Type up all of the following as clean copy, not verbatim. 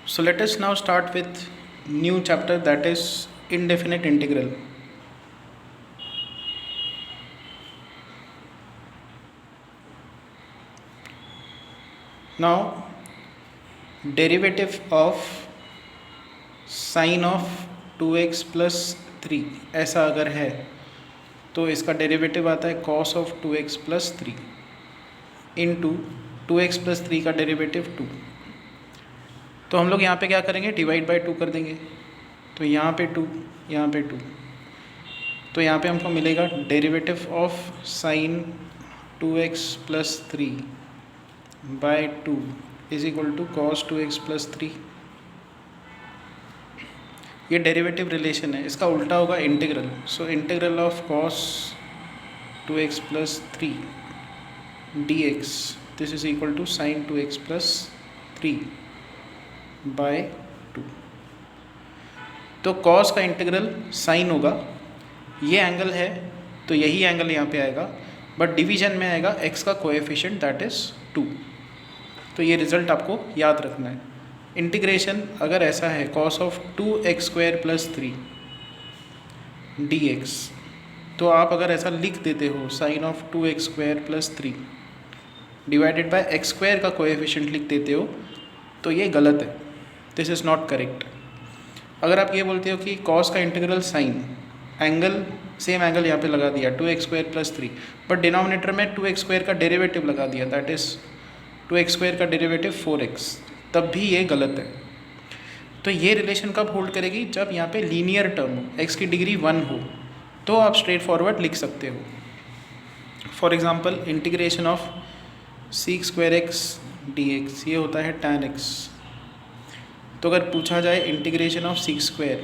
So let us now start with new chapter, that is indefinite integral. Now derivative of sin of 2x plus 3 ऐसा अगर है तो इसका derivative आता है cos of 2x plus 3 into 2x plus 3 का derivative 2। तो हम लोग यहाँ पे क्या करेंगे, डिवाइड बाय 2 कर देंगे। तो यहाँ पे 2, यहाँ पे 2, तो यहाँ पे हमको मिलेगा derivative of sine 2x plus 3 by 2 is equal to cos 2x plus 3। ये डेरिवेटिव रिलेशन है, इसका उल्टा होगा integral. So integral of cos 2x plus 3 dx this is equal to sine 2x plus 3 by 2। तो कॉस का integral sign होगा, ये angle है तो यही एंगल यहाँ पे आएगा, बट डिवीजन में आएगा x का कोएफिशिएंट दैट इज़ 2। तो ये रिजल्ट आपको याद रखना है। इंटीग्रेशन अगर ऐसा है cos of 2x² plus 3 dx, तो आप अगर ऐसा लिख देते हो sine of 2x² plus 3 divided by x² का कोएफिशिएंट लिख देते हो तो ये गलत है, दिस इज़ नॉट करेक्ट। अगर आप ये बोलते हो कि कॉस का integral sign angle, same angle यहाँ पे लगा दिया 2x² plus 3, बट डिनोमिनेटर में 2x² का डेरिवेटिव लगा दिया दैट इज़ 2x² का डेरिवेटिव 4x, तब भी ये गलत है। तो ये रिलेशन कब होल्ड करेगी, जब यहाँ पे लीनियर टर्म हो, x की डिग्री 1 हो, तो आप स्ट्रेट फॉरवर्ड लिख सकते हो। For example integration of sec² dx ये होता है tan x। तो अगर पूछा जाए integration of sec²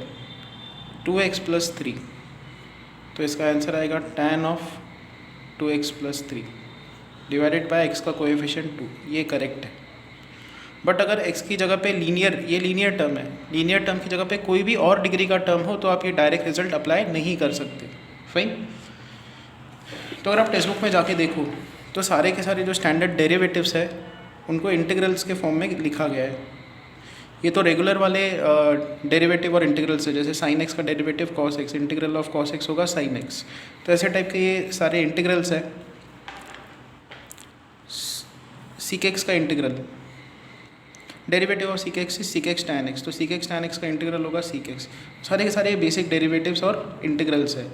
2x plus 3, तो इसका आंसर आएगा tan of 2x plus 3 divided by x का कोएफिशिएंट 2, ये करेक्ट है। बट अगर x की जगह पे लीनियर, ये लीनियर टर्म है, लीनियर टर्म की जगह पे कोई भी और डिग्री का टर्म हो तो आप ये डायरेक्ट रिजल्ट अप्लाई नहीं कर सकते। फाइन। तो अगर आप टेक्स्ट बुक में जाके देखो तो सारे के सारे जो स्टैंडर्ड डेरिवेटिव्स है उनको इंटीग्रल्स के फॉर्म में लिखा गया है। ये तो रेगुलर वाले डेरिवेटिव और इंटीग्रल्स है, जैसे साइन एक्स का derivative cos x, integral of cos x होगा साइन एक्स। तो ऐसे टाइप के ये सारे इंटीग्रल्स है। सीक एक्स का integral, derivative of seek x is seek x tan x, तो सीक एक्स टैन एक्स का इंटीग्रल होगा सीक एक्स। सारे के सारे बेसिक डेरिवेटिव्स और इंटीग्रल्स है।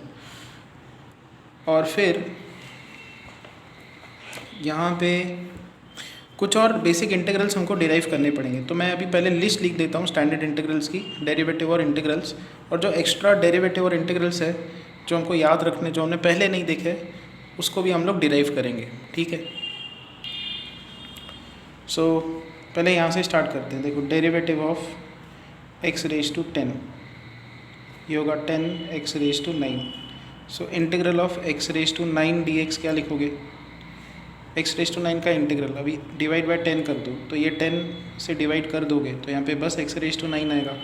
और फिर यहाँ पे कुछ और बेसिक इंटीग्रल्स हमको डिराइव करने पड़ेंगे। तो मैं अभी पहले लिस्ट लिख देता हूँ स्टैंडर्ड इंटीग्रल्स की, डेरिवेटिव और इंटीग्रल्स, और जो एक्स्ट्रा डेरिवेटिव और इंटीग्रल्स है जो हमको याद रखने, जो हमने पहले नहीं देखे, उसको भी हम लोग डिराइव करेंगे। ठीक है। सो पहले यहाँ से स्टार्ट करते हैं। देखो डेरिवेटिव ऑफ x⁻10 ये होगा 10x⁻9। So integral of x⁻9 dx क्या लिखोगे, x⁻9 का इंटीग्रल अभी डिवाइड बाय 10 कर दो, तो ये 10 से डिवाइड कर दोगे तो यहाँ पे बस x⁻9 आएगा।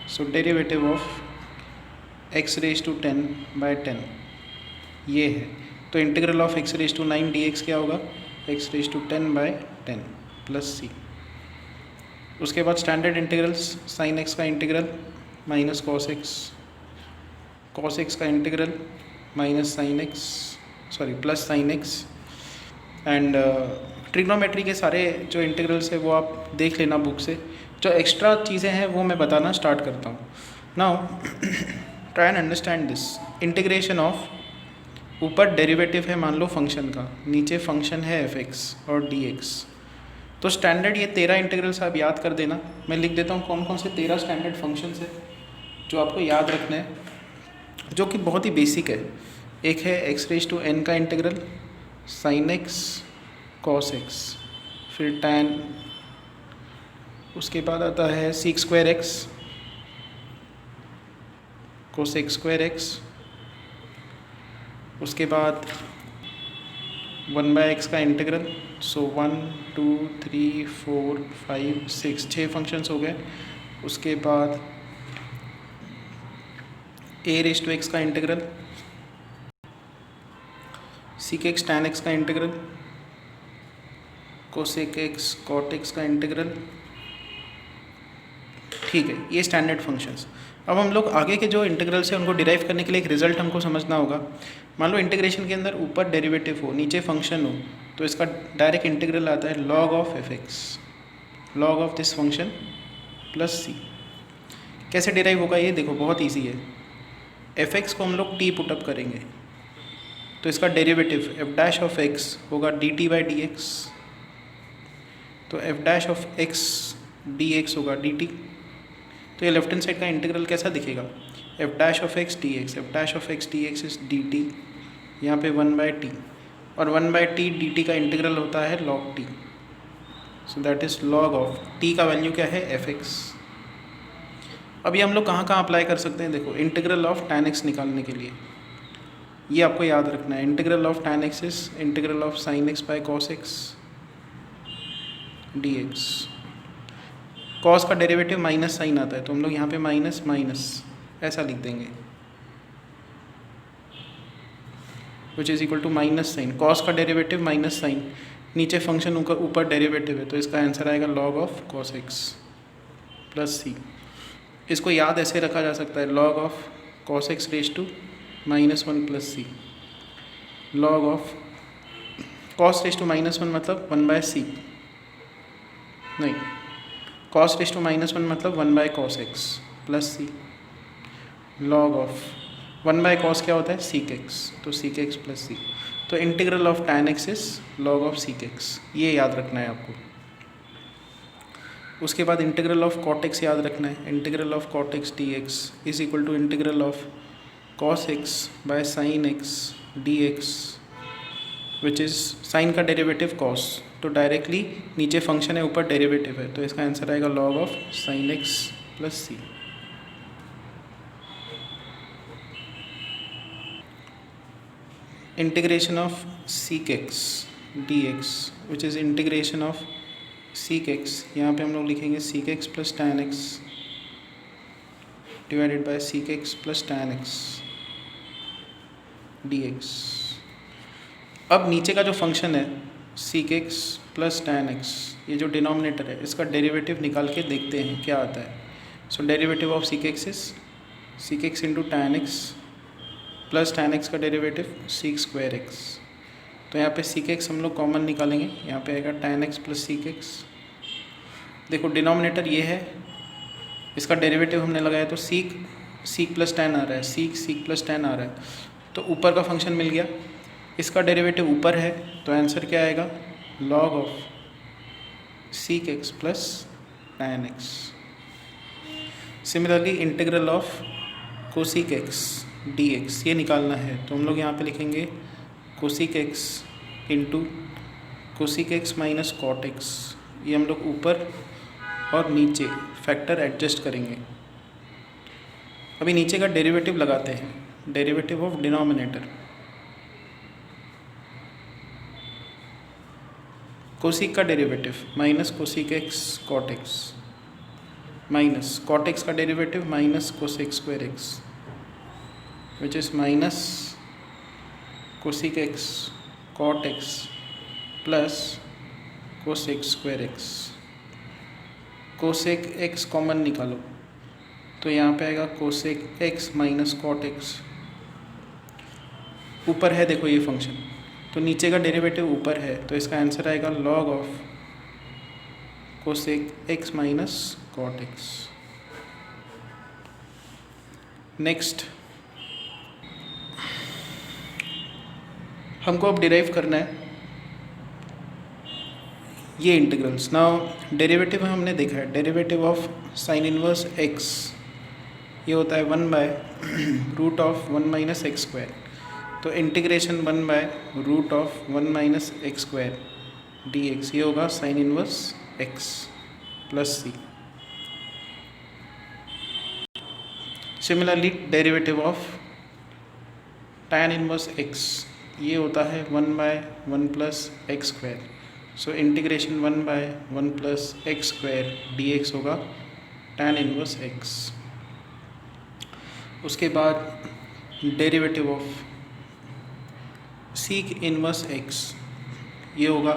सो डेरिवेटिव ऑफ x⁻10 बाय 10 ये है। तो इंटीग्रल ऑफ x⁻9 dx क्या होगा, x⁻10 बाय 10 प्लस c। उसके बाद स्टैंडर्ड इंटीग्रल्स, साइन एक्स का integral minus cos x, cos x का integral minus sine x, sorry plus sine x. And trigonometry के सारे जो इंटीग्रल्स है वो आप देख लेना बुक से। जो एक्स्ट्रा चीज़ें हैं वो मैं बताना स्टार्ट करता हूँ। Now try and understand this. Integration of, ऊपर डेरिवेटिव है मान लो फंक्शन का, नीचे फंक्शन है f(x) और dx। तो स्टैंडर्ड ये 13 इंटीग्रल्स आप याद कर देना। मैं लिख देता हूँ कौन कौन से 13 स्टैंडर्ड फंक्शंस है जो आपको याद रखने हैं, जो कि बहुत ही बेसिक है। एक है x⁻n का integral, sine x cos x, फिर टैन, उसके बाद आता है sec²x cosec² x, उसके बाद 1/x का इंटीग्रल। सो 1 2 3 4 5 6 6 फंक्शंस हो गए। उसके बाद a⁻x का इंटीग्रल, sec⁡x tan x का integral, cosec x cot x का इंटीग्रल, ठीक है, ये स्टैंडर्ड फंक्शंस। अब हम लोग आगे के जो इंटीग्रल्स है उनको डिराइव करने के लिए एक रिजल्ट हमको समझना होगा। मान लो इंटीग्रेशन के अंदर ऊपर डेरिवेटिव हो, नीचे फंक्शन हो, तो इसका डायरेक्ट इंटीग्रल आता है log of f x, log of this function plus c. कैसे डिराइव होगा ये देखो, बहुत ईजी है। एफ एक्स को हम लोग टी पुटअप करेंगे तो इसका derivative f dash of x होगा d t by d x, तो f dash of x d x होगा डी टी। तो ये लेफ्ट हैंड साइड का इंटीग्रल कैसा दिखेगा, f dash of x d x, f dash of x d x is d t, यहाँ पे 1/t, और 1/t डी टी का इंटीग्रल होता है log t, so that is log of t का वैल्यू क्या है एफ एक्स। अभी हम लोग कहाँ कहाँ अप्लाई कर सकते हैं, देखो इंटीग्रल ऑफ tan x निकालने के लिए ये आपको याद रखना है, integral of tan x is integral of sin x by cos x dx। cos का डेरिवेटिव माइनस साइन आता है तो हम लोग यहाँ पे माइनस माइनस ऐसा लिख देंगे, which is equal to minus sine, cos का डेरिवेटिव माइनस साइन, नीचे फंक्शन ऊपर डेरिवेटिव है तो इसका आंसर आएगा log of cos x plus c. इसको याद ऐसे रखा जा सकता है, log of cos x raise to -1 plus C, log of cos raise to -1 मतलब 1/c, नहीं cos रेज टू -1 मतलब 1/cos x plus C, log of 1/cos क्या होता है sec x, तो sec x प्लस सी। तो integral of tan x is log of sec x, ये याद रखना है आपको। उसके बाद इंटीग्रल ऑफ cot x याद रखना है, integral of cot x dx is equal to integral of cos x by sin x dx, which is sine का डेरिवेटिव cos, तो डायरेक्टली नीचे फंक्शन है ऊपर डेरिवेटिव है तो इसका आंसर आएगा log of sin x plus C. Integration of sec x dx which is integration of sec x, यहाँ पे हम लोग लिखेंगे sec x plus tan x divided by sec x plus tan x dx। अब नीचे का जो फंक्शन है sec x plus tan x, ये जो डिनोमिनेटर है इसका डेरिवेटिव निकाल के देखते हैं क्या आता है। So derivative of sec x is sec x into tan x plus tan x का डेरिवेटिव sec स्क्वायर x, तो यहाँ पे sec x हम लोग कॉमन निकालेंगे, यहाँ पे आएगा tan x plus sec x। देखो डिनोमिनेटर ये है, इसका डेरिवेटिव हमने लगाया तो sec प्लस tan आ रहा है, sec प्लस tan आ रहा है, तो ऊपर का फंक्शन मिल गया, इसका डेरिवेटिव ऊपर है तो आंसर क्या आएगा log of sec x plus tan x। Similarly integral of cosec x dx ये निकालना है तो हम लोग यहाँ पे लिखेंगे cosec x into cosec x minus cot x, ये हम लोग ऊपर और नीचे फैक्टर एडजस्ट करेंगे। अभी नीचे का डेरिवेटिव लगाते हैं, डेरिवेटिव ऑफ डिनोमिनेटर कोसिक का derivative minus cosec x cot x minus cot x का derivative minus cosec square x which is minus cosec x cot x plus cosec square x. Cosec x common निकालो तो यहाँ पे आएगा cosec x minus cot x, ऊपर है देखो ये फंक्शन तो नीचे का डेरिवेटिव ऊपर है तो इसका आंसर आएगा log of cosec x minus cot x. Next हमको अब डिराइव करना है ये इंटीग्रल्स। नाउ डेरिवेटिव हमने देखा है, derivative of sine inverse x ये होता है 1 by root of 1 minus x square, तो integration 1 by root of 1 minus x square d x, ये होगा sine inverse x plus c. Similarly derivative of tan inverse x ये होता है 1 by 1 plus x square, so integration 1 by 1 plus x square d x होगा tan inverse x. उसके बाद derivative of sec inverse x ये होगा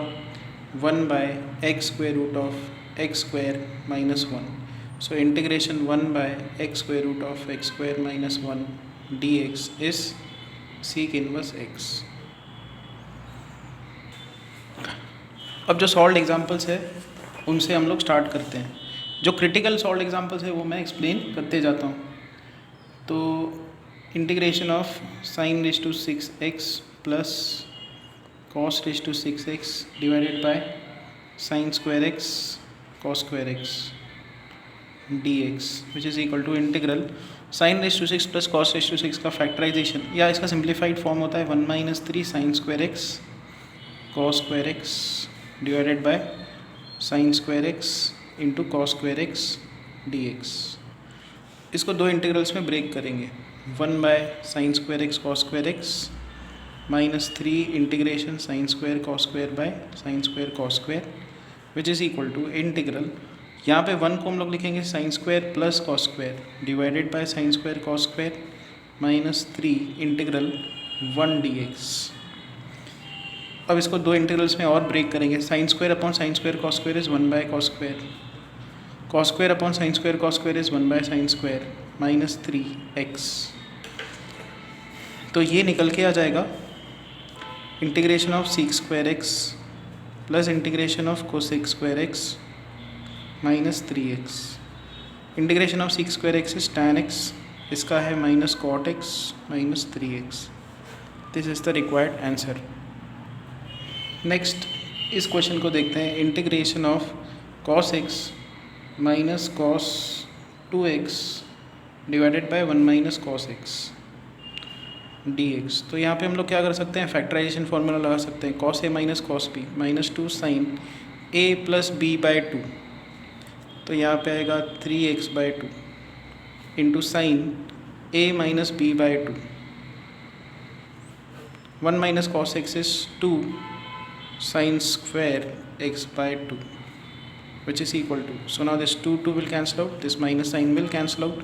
1 by x square root of x square minus 1, So integration 1 by x square root of x square minus 1 dx is sec inverse x. अब जो solve examples है उनसे हम लोग स्टार्ट करते हैं. जो क्रिटिकल सॉल्व एग्जांपल्स है वो मैं एक्सप्लेन करते जाता हूँ. तो integration of sine raise to 6x plus cos raise to 6x divided by sine square x cos square x dx which is equal to integral sine raise to 6 plus cos raise to 6 का factorisation या इसका simplified form होता है 1 minus 3 sine square x cos square x divided by sine square x into cos square x dx. इसको दो integrals में break करेंगे. 1 by sine square x cos square x minus 3 integration sine square cos square by sine square cos square which is equal to integral. यहाँ पे 1 को हम लोग लिखेंगे sine square plus cos square divided by sine square cos square minus 3 integral 1 dx. अब इसको दो integrals में और ब्रेक करेंगे. Sine square upon sine square cos square is 1 by cos square. Cos square upon sine square cos square is 1 by sine square minus 3x. तो ये निकल के आ जाएगा integration of sec square x plus integration of cosec square x minus 3x. Integration of sec square x is tan x. इसका है minus cot x minus 3x. This is the required answer. Next इस question को देखते हैं. Integration of cos x minus cos 2x divided by 1 minus cos x dx. तो यहाँ पे हम लोग क्या कर सकते हैं, फैक्टराइजेशन फार्मूला लगा सकते हैं. cos a minus cos b minus 2 sine a plus b by 2. तो यहाँ पे आएगा 3x by 2 into sine a minus b by 2. 1 minus cos x is 2 sine square x by 2 which is equal to. So now this 2 will cancel out, this minus sign will cancel out.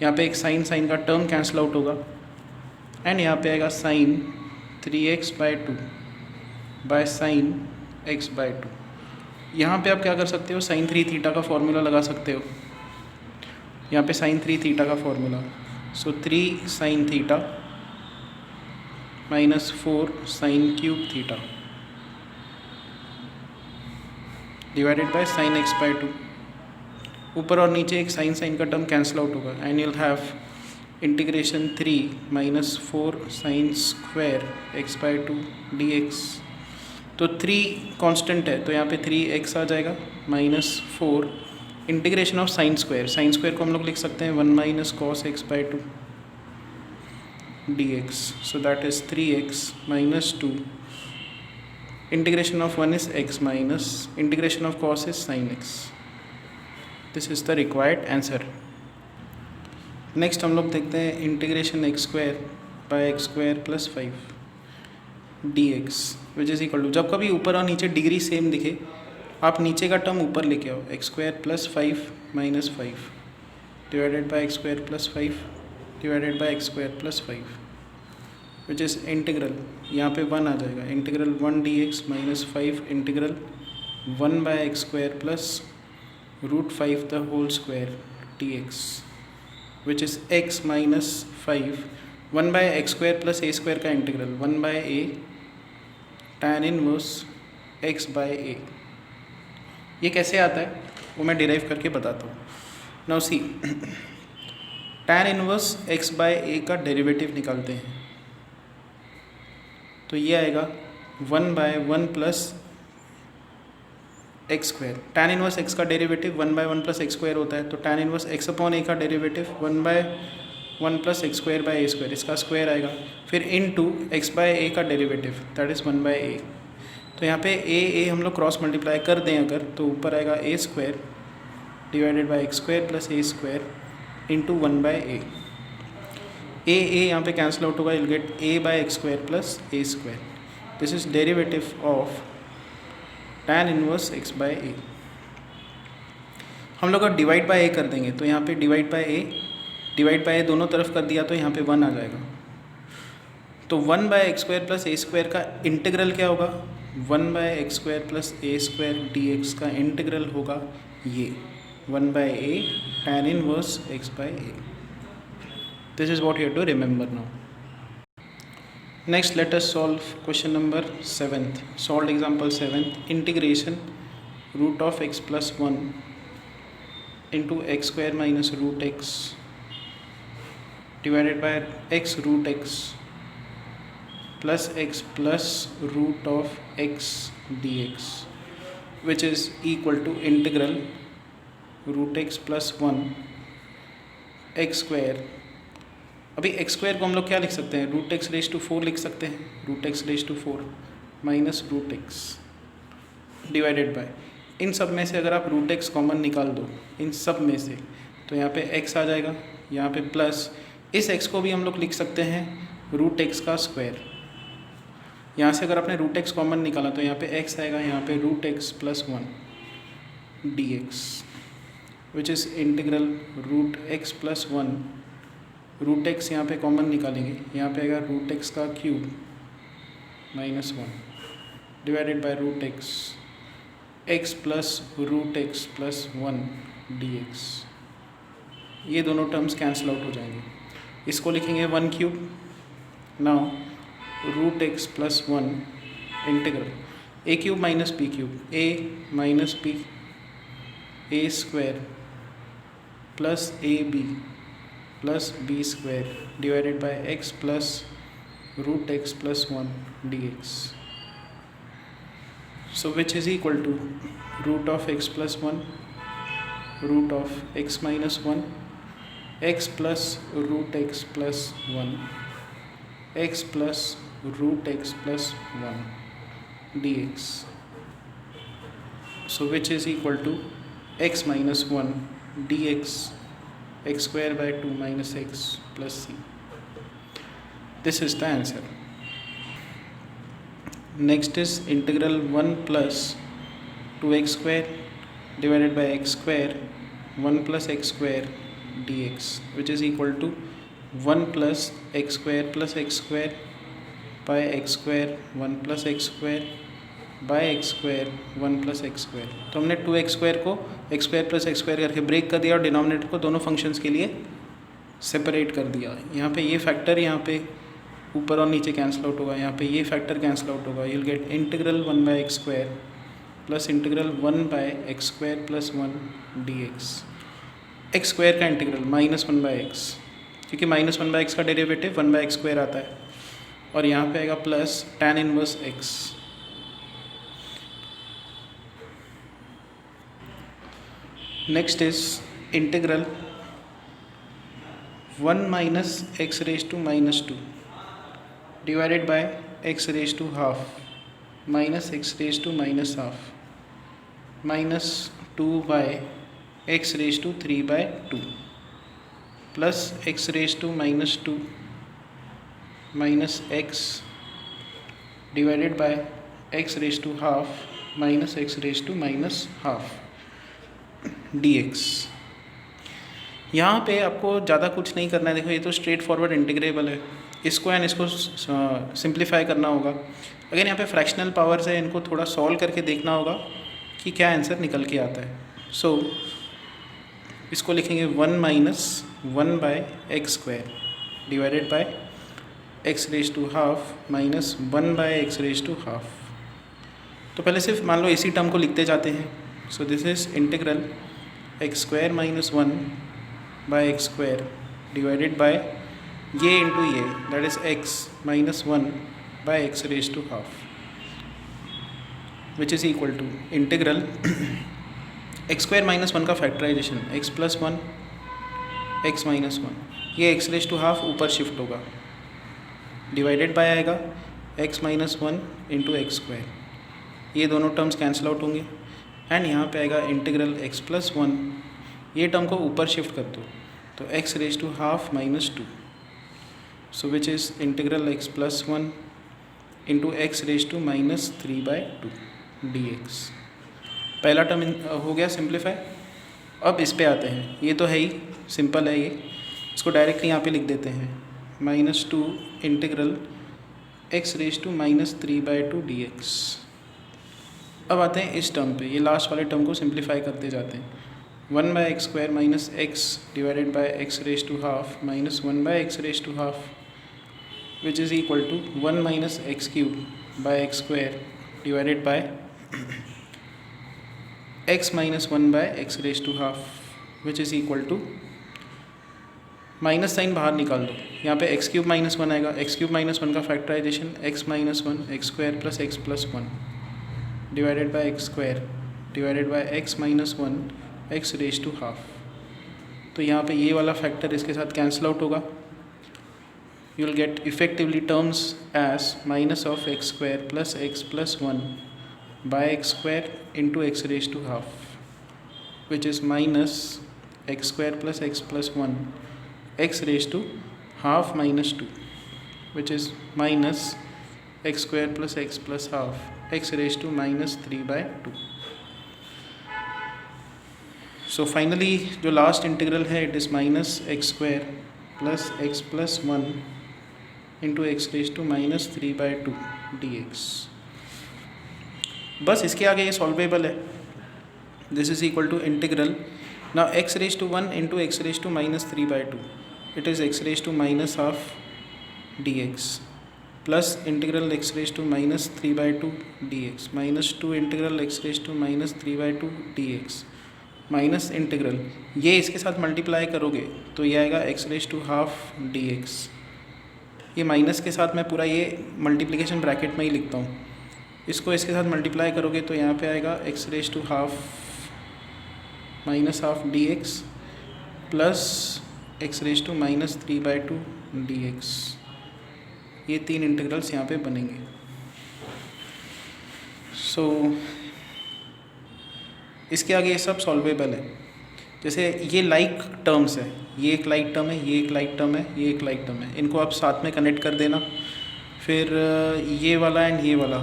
यहाँ पे एक sine का term cancel out होगा and यहाँ पे आएगा sign 3x by 2 by sine x by 2. यहाँ पे आप क्या कर सकते हो, साइन 3 थीटा का फॉर्मूला लगा सकते हो. यहाँ पे साइन 3 थीटा का formula. So 3 sine theta minus 4 sine cube theta divided by sine x by 2. ऊपर और नीचे एक साइन का टर्म कैंसिल आउट होगा and you'll have integration 3 minus 4 sine square x by 2 dx. तो 3 कांस्टेंट है तो यहाँ पे 3x आ जाएगा minus 4 integration of sine square को हम लोग लिख सकते हैं 1 minus cos x by 2 dx. So that is 3x minus 2 integration of 1 is x minus integration of cos is sine x. This is the required answer. Next हम लोग देखते हैं integration x square by x square plus 5 dx which is equal to. जब कभी ऊपर और नीचे degree same दिखे आप नीचे का टर्म ऊपर लेके आओ. x square plus 5 minus 5 divided by x square plus 5 divided by x square plus 5 which is integral. यहाँ पे 1 आ जाएगा. Integral 1 dx minus 5 integral 1 by x square plus root 5 the whole square dx which is x minus 5 1 by x square plus a square का integral 1 by a tan inverse x by a. ये कैसे आता है वो मैं derive करके बताता हूँ. Now see tan inverse x by a का डेरिवेटिव निकालते हैं तो ये आएगा 1 by 1 plus x square. tan inverse x का derivative 1 by 1 plus x square होता है तो tan inverse x upon a का derivative 1 by 1 plus x square by a square. इसका स्क्वायर आएगा फिर into x by a का derivative that is 1 by ए. तो यहाँ पे ए हम लोग क्रॉस मल्टीप्लाई कर दें अगर तो ऊपर आएगा a square divided by x square plus a square into 1 by a. A यहाँ पे कैंसिल आउट होगा. Will get a by x square plus a square. This is derivative of tan inverse x by a. हम लोग divide by ए कर देंगे तो यहाँ पे डिवाइड बाय ए दोनों तरफ कर दिया तो यहाँ पे 1 आ जाएगा. तो 1 by x square plus a square का इंटीग्रल क्या होगा, 1 by x square plus a square d x का इंटीग्रल होगा ये. 1 by a tan inverse x by a. This is what you have to remember now. Next, let us solve question number 7th. Solved example 7th. Integration root of x plus 1 into x square minus root x divided by x root x plus root of x dx, which is equal to integral root x plus 1 x square. अभी x square को हम लोग क्या लिख सकते हैं, root x raise to 4 लिख सकते हैं, root x raise to 4 minus root x divided by, इन सब में से अगर आप रूट एक्स कॉमन निकाल दो इन सब में से तो यहाँ पे x आ जाएगा, यहाँ पे प्लस इस x को भी हम लोग लिख सकते हैं रूट एक्स का स्क्वायर। यहाँ से अगर आपने रूट एक्स कॉमन निकाला तो यहाँ पे x आएगा, यहाँ पे root x plus 1 dx, which is integral root x plus 1, root x यहाँ पे कॉमन निकालेंगे, यहाँ पे आएगा रूट एक्स का cube minus 1 divided by root x plus root x plus 1 dx। ये दोनों टर्म्स कैंसिल आउट हो जाएंगे, इसको लिखेंगे 1 cube. Now root x plus 1 integral a cube minus b cube, a minus b a square plus a b plus b square divided by x plus root x plus 1 dx, so which is equal to root of x plus 1 root of x minus 1 x plus root x plus 1 x plus root x plus 1 dx, so which is equal to x minus 1 dx x square by 2 minus x plus c. This is the answer. Next is integral 1 plus 2x square divided by x square 1 plus x square dx, which is equal to 1 plus x square by x square 1 plus x square by x square 1 plus x square। तो हमने 2x square को x square plus x square करके break कर दिया और denominator को दोनों functions के लिए सेपरेट कर दिया। यहाँ पे ये फैक्टर यहाँ पे ऊपर और नीचे कैंसिल आउट होगा, यहाँ पे ये फैक्टर कैंसिल आउट होगा, you'll get integral 1 by x square plus integral 1 by x square plus 1 dx। x square का इंटीग्रल माइनस 1 by x, क्योंकि माइनस 1 by x का डेरिवेटिव 1 by x स्क्वायर आता है, और यहाँ पे आएगा plus tan inverse x। Next is integral 1 minus x raise to minus 2 divided by x raise to half minus x raise to minus half minus 2 by x raise to 3 by 2 plus x raise to minus 2 minus x divided by x raise to half minus x raise to minus half dx। यहाँ पे आपको ज़्यादा कुछ नहीं करना है, देखो ये तो स्ट्रेट फॉरवर्ड इंटीग्रेबल है, इसको एंड इसको सिंप्लीफाई करना होगा। अगर यहाँ पे फ्रैक्शनल पावर्स है, इनको थोड़ा सॉल्व करके देखना होगा कि क्या आंसर निकल के आता है। सो इसको लिखेंगे 1 minus 1 by x square divided by x raise to half minus 1 by x raise to half. तो पहले सिर्फ मान लो इसी टर्म को लिखते जाते हैं। So this is integral x square minus 1 by x square divided by ये इंटू ये, that is x minus 1 by x raise to half, which is equal to integral x square minus 1 का factorization x plus 1 x minus 1, ये x raise to half ऊपर shift होगा, divided by आएगा x minus 1 into x square, ये दोनों terms cancel out होंगे, and यहाँ पे आएगा इंटीग्रल एक्स प्लस 1, ये टर्म को ऊपर शिफ्ट कर दो तो x raise to half minus 2, so which is integral x plus 1 into x raise to minus 3 by 2 dx। पहला टर्म हो गया सिंप्लीफाई। अब इस पे आते हैं, ये तो है ही सिंपल है, ये इसको डायरेक्टली यहाँ पे लिख देते हैं minus 2 integral x raise to minus 3 by 2 dx। अब आते हैं इस टर्म पे, ये लास्ट वाले टर्म को सिंप्लीफाई करते जाते हैं। 1 by x square minus x divided by x raised to half minus 1 by x raised to half, which is equal to 1 minus x cube by x square divided by x minus 1 by x raised to half, which is equal to, minus sign बाहर निकाल दो, यहाँ पे x cube minus one आएगा, x cube minus one का factorization x minus one x square plus x plus one divided by x square divided by x minus one x raise to half. तो यहाँ पे ये वाला factor इसके साथ cancel out होगा, you will get effectively terms as minus of x square plus one by x square into x raise to half, which is minus x square plus one x raised to half minus 2, which is minus x square plus x plus half x raised to minus 3 by 2. So finally जो last integral है it is minus x square plus x plus one into x raise to minus 3 by 2 dx। बस इसके आगे ये solvable है। This is equal to integral now x raised to 1 into x raised to minus 3 by 2, it is x raised to minus half dx plus integral x raised to minus 3 by 2 dx minus 2 integral x raised to minus 3 by 2 dx minus integral, ये इसके साथ multiply करोगे तो ये आएगा x raised to half dx। ये minus के साथ मैं पूरा ये मल्टीप्लिकेशन ब्रैकेट में ही लिखता हूँ, इसको इसके साथ मल्टीप्लाई करोगे तो यहाँ पे आएगा x raised to half minus half d x plus x raise to minus 3 by 2 dx। ये तीन इंटीग्रल्स यहाँ पे बनेंगे। सो इसके आगे ये सब सॉल्वेबल है। जैसे ये लाइक टर्म्स है, ये एक लाइक टर्म है, ये एक लाइक टर्म है, ये एक लाइक टर्म है, इनको आप साथ में कनेक्ट कर देना, फिर ये वाला एंड ये वाला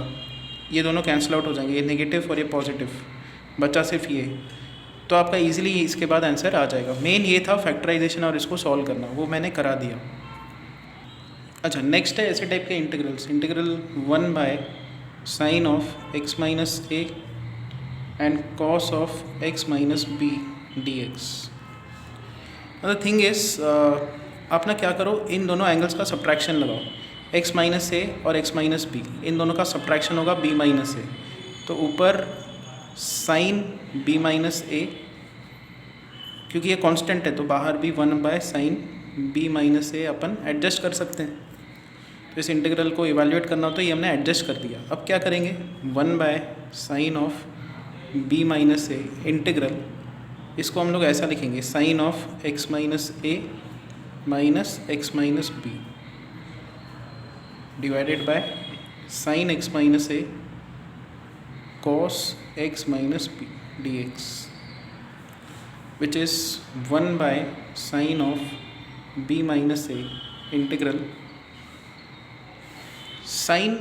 ये दोनों कैंसिल आउट हो जाएंगे, ये नेगेटिव और ये पॉजिटिव, बचा सिर्फ ये, तो आपका इजीली इसके बाद आंसर आ जाएगा। मेन ये था फैक्टराइजेशन और इसको सॉल्व करना, वो मैंने करा दिया। अच्छा नेक्स्ट है ऐसे टाइप के integrals, integral 1 by sine of x minus a and cos of x minus b d x. The thing is आप ना क्या करो, इन दोनों एंगल्स का सब्ट्रैक्शन लगाओ, x माइनस ए और x माइनस बी, इन दोनों का सब्ट्रैक्शन होगा b माइनस ए, तो ऊपर साइन b माइनस ए, क्योंकि ये कांस्टेंट है तो बाहर भी 1 by sign b minus A upon adjust कर सकते हैं। तो इस इंटीग्रल को इवैल्यूएट करना हो तो ये हमने एडजस्ट कर दिया। अब क्या करेंगे, 1 by sine of b minus a integral, इसको हम लोग ऐसा लिखेंगे sine of x minus a minus x minus b divided by sine x minus a cos x minus b dx, which is 1 by sine of b minus a integral sin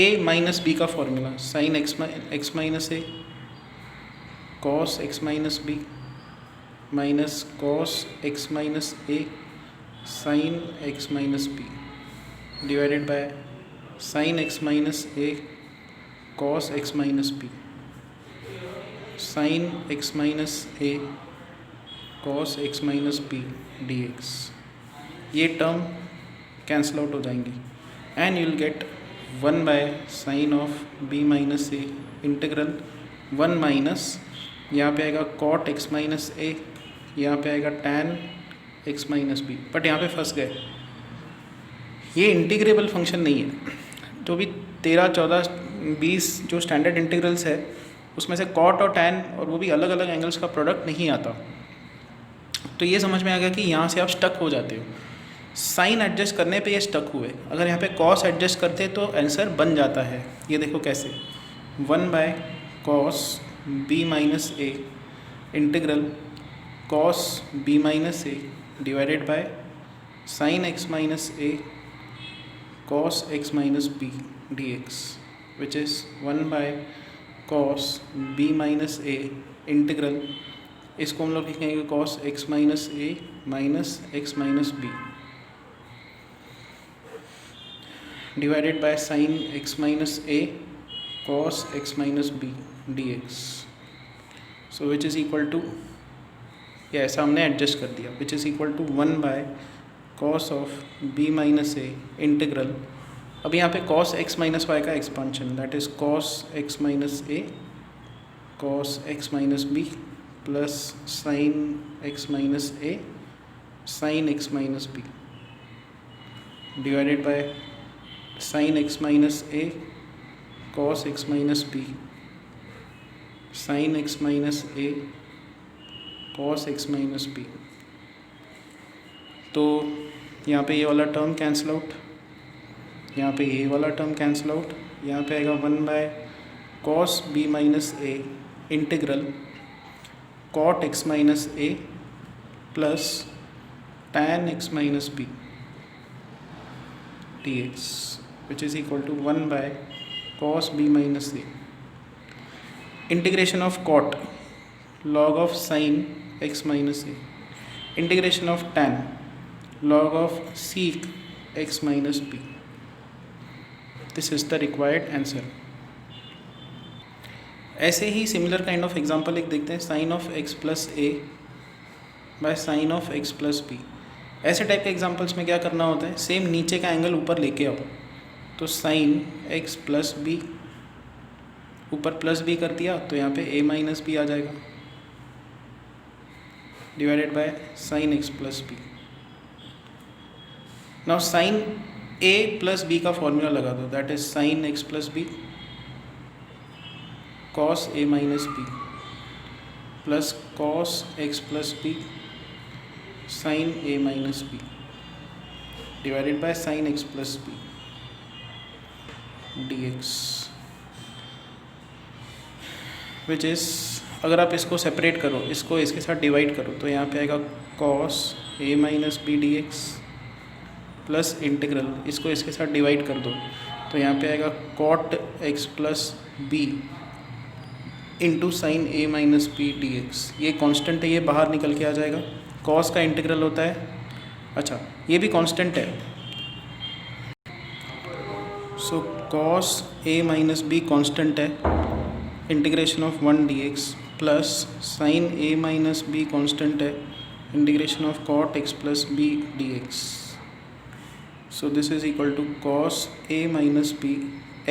a minus b का formula sin x minus a cos x minus b minus cos x minus a sin x minus b divided by sin x minus a cos x minus b sin x minus a cos x minus b dx। ये term cancel out हो जाएंगी and you will gate 1 by sine of b minus a integral 1 minus, यहाँ पे आएगा cot x minus ए, यहाँ पे आएगा tan x minus b, but यहाँ पे फंस गए, ये इंटीग्रेबल फंक्शन नहीं है। जो भी 13, 14, 20 जो स्टैंडर्ड इंटीग्रल्स है उसमें से कॉट और टैन और वो भी अलग अलग एंगल्स का प्रोडक्ट नहीं आता। तो ये समझ में आ गया कि यहाँ से आप स्टक हो जाते हो, साइन एडजस्ट करने पे ये स्टक हुए। अगर यहाँ पे कॉस एडजस्ट करते तो आंसर बन जाता है। ये देखो कैसे, 1 by cos b minus a integral cos b minus a divided by sine x minus a cos x minus b dx, which is 1 by cos b minus a integral, इसको हम लोग लिखेंगे cos x minus a minus x minus b divided by sin x minus a cos x minus b dx, so which is equal to या ऐसा हमने adjust कर दिया, which is equal to 1/cos of b minus a integral. अब यहाँ पे cos x minus y का expansion, that is cos x minus a cos x minus b plus sin x minus a sin x minus b divided by sin x minus a cos x minus b sin x minus a cos x minus b. तो यहाँ पे ये वाला term cancel out, यहाँ पे ये वाला term cancel out, यहाँ पे आएगा 1/cos b minus a integral cot x minus a plus tan x minus b dx which is equal to 1/cos b minus a integration of cot log of sin x minus a integration of tan log of sec x माइनस b। This is the required answer. ऐसे ही similar kind of example एक देखते हैं, sine of x plus a by sine of x plus b. ऐसे type के examples में क्या करना होता है, सेम नीचे का एंगल ऊपर लेके आओ, तो साइन x प्लस बी ऊपर प्लस बी कर दिया तो यहाँ पे a माइनस बी आ जाएगा divided by sine x plus b. Now sine a plus b का फॉर्मूला लगा दो, that is sine x plus b cos a minus b plus cos x plus b sine a minus b divided by sine x plus b dx which is, अगर आप इसको separate करो, इसको इसके साथ डिवाइड करो, तो यहाँ पे आएगा cos a minus b dx plus integral, इसको इसके साथ डिवाइड कर दो तो यहाँ पे आएगा cot x plus b into sine a minus b dx। ये कांस्टेंट है, ये बाहर निकल के आ जाएगा, cos का इंटीग्रल होता है, अच्छा ये भी कांस्टेंट है, so cos a minus b constant है, integration of 1 dx plus sine a minus b constant है, integration of cot x plus b dx। So this is equal to cos a minus b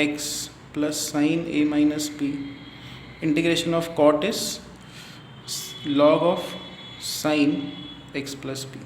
x plus sin a minus b, integration of cot is log of sin x plus b।